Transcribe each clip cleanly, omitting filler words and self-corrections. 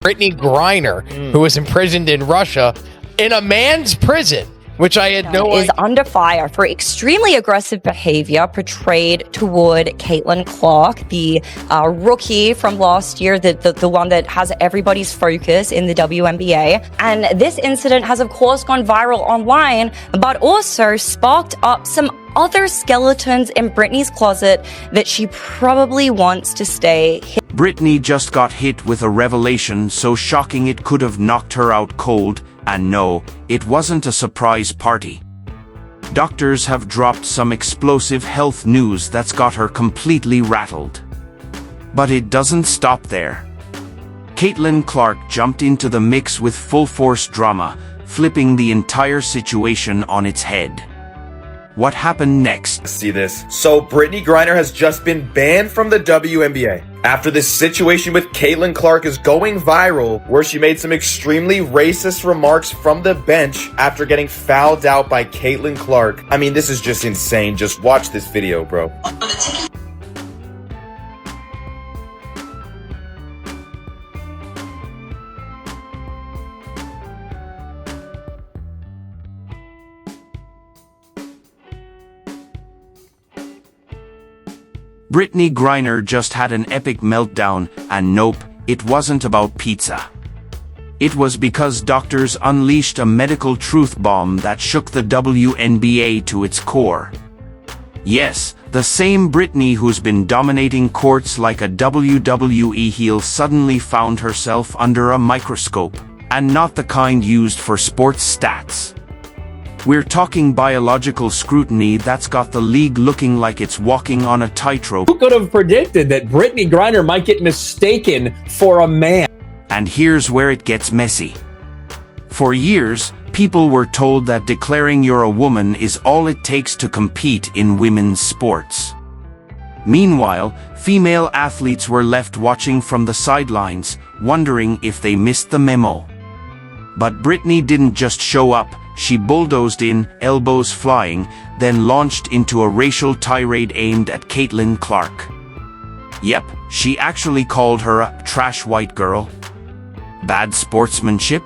Brittney Griner, who was imprisoned in Russia in a man's prison, which I had no idea. Is under fire for extremely aggressive behavior portrayed toward Caitlin Clark, the rookie from last year, the one that has everybody's focus in the WNBA. And this incident has, of course, gone viral online, but also sparked up some other skeletons in Brittney's closet that she probably wants to stay hidden. Brittney just got hit with a revelation so shocking it could have knocked her out cold. And no, it wasn't a surprise party. Doctors have dropped some explosive health news that's got her completely rattled. But it doesn't stop there. Caitlin Clark jumped into the mix with full-force drama, flipping the entire situation on its head. What happened next? See this. So Brittney Griner has just been banned from the WNBA after this situation with Caitlin Clark is going viral, where she made some extremely racist remarks from the bench after getting fouled out by Caitlin Clark. I mean, this is just insane. Just watch this video, bro. Brittney Griner just had an epic meltdown, and nope, it wasn't about pizza. It was because doctors unleashed a medical truth bomb that shook the WNBA to its core. Yes, the same Brittney who's been dominating courts like a WWE heel suddenly found herself under a microscope, and not the kind used for sports stats. We're talking biological scrutiny that's got the league looking like it's walking on a tightrope. Who could have predicted that Brittney Griner might get mistaken for a man? And here's where it gets messy. For years, people were told that declaring you're a woman is all it takes to compete in women's sports. Meanwhile, female athletes were left watching from the sidelines, wondering if they missed the memo. But Brittney didn't just show up. She bulldozed in, elbows flying, then launched into a racial tirade aimed at Caitlin Clark. Yep, she actually called her a trash white girl. Bad sportsmanship?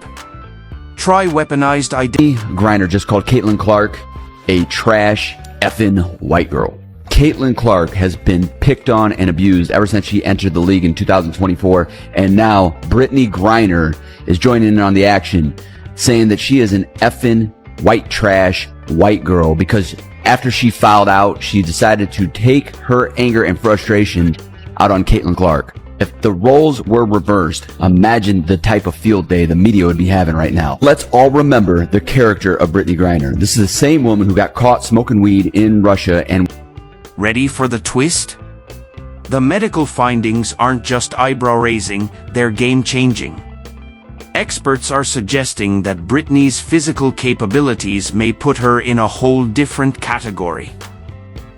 Try weaponized identity. Griner just called Caitlin Clark a trash effing white girl. Caitlin Clark has been picked on and abused ever since she entered the league in 2024, and now Brittney Griner is joining in on the action, saying that she is an effing white trash white girl because after she fouled out, she decided to take her anger and frustration out on Caitlin Clark. If the roles were reversed, imagine the type of field day the media would be having right now. Let's all remember the character of Brittney Griner. This is the same woman who got caught smoking weed in Russia and... Ready for the twist? The medical findings aren't just eyebrow-raising, they're game-changing. Experts are suggesting that Brittney's physical capabilities may put her in a whole different category.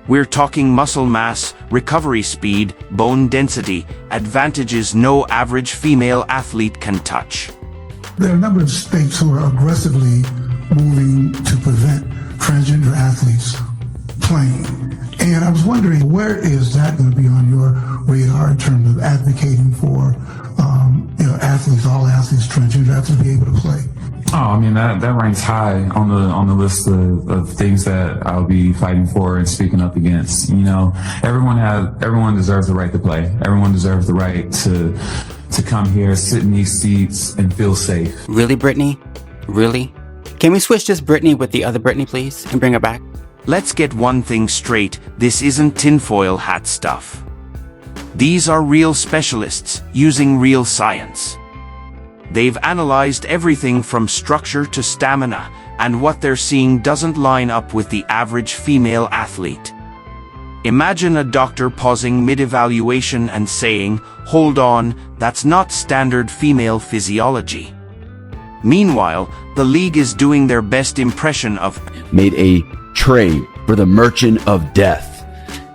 We're talking muscle mass, recovery speed, bone density, advantages no average female athlete can touch. There are a number of states who are aggressively moving to prevent transgender athletes playing. And I was wondering, where is that going to be on your radar in terms of advocating for athletes, all athletes, transgender athletes, be able to play? Oh, I mean, that ranks high on the list of things that I'll be fighting for and speaking up against. You know, everyone deserves the right to play. Everyone deserves the right to come here, sit in these seats, and feel safe. Really, Brittney? Really? Can we switch this Brittney with the other Brittney, please, and bring her back? Let's get one thing straight, this isn't tinfoil hat stuff. These are real specialists, using real science. They've analyzed everything from structure to stamina, and what they're seeing doesn't line up with the average female athlete. Imagine a doctor pausing mid-evaluation and saying, "Hold on, that's not standard female physiology." Meanwhile, the league is doing their best impression of made a trade for the Merchant of Death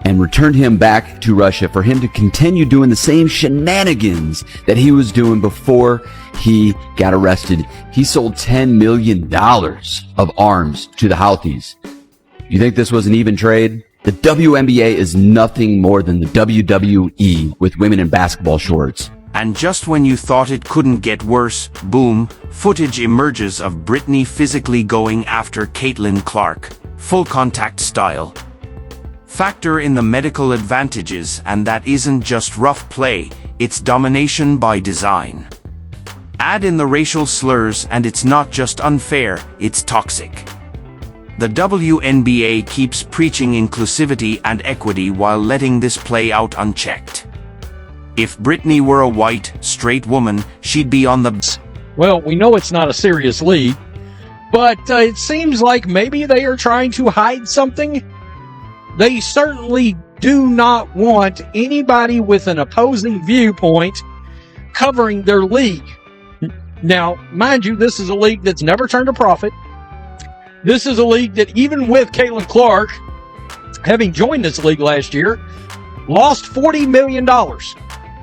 and returned him back to Russia for him to continue doing the same shenanigans that he was doing before he got arrested. He sold $10 million of arms to the Houthis. You think this was an even trade? The WNBA is nothing more than the WWE with women in basketball shorts. And just when you thought it couldn't get worse, boom, footage emerges of Brittney physically going after Caitlin Clark, full contact style. Factor in the medical advantages, and that isn't just rough play, it's domination by design. Add in the racial slurs and it's not just unfair, it's toxic. The WNBA keeps preaching inclusivity and equity while letting this play out unchecked. If Brittney were a white, straight woman, she'd be on the... Well, we know it's not a serious league, but it seems like maybe they are trying to hide something. They certainly do not want anybody with an opposing viewpoint covering their league. Now, mind you, this is a league that's never turned a profit. This is a league that, even with Caitlin Clark having joined this league last year, lost $40 million.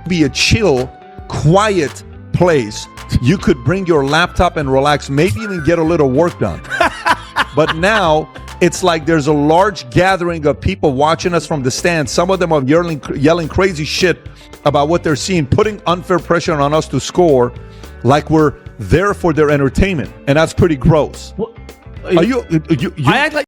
Be a chill, quiet place. You could bring your laptop and relax, maybe even get a little work done. But now it's like there's a large gathering of people watching us from the stands. Some of them are yelling crazy shit about what they're seeing, putting unfair pressure on us to score like we're there for their entertainment. And that's pretty gross. I act like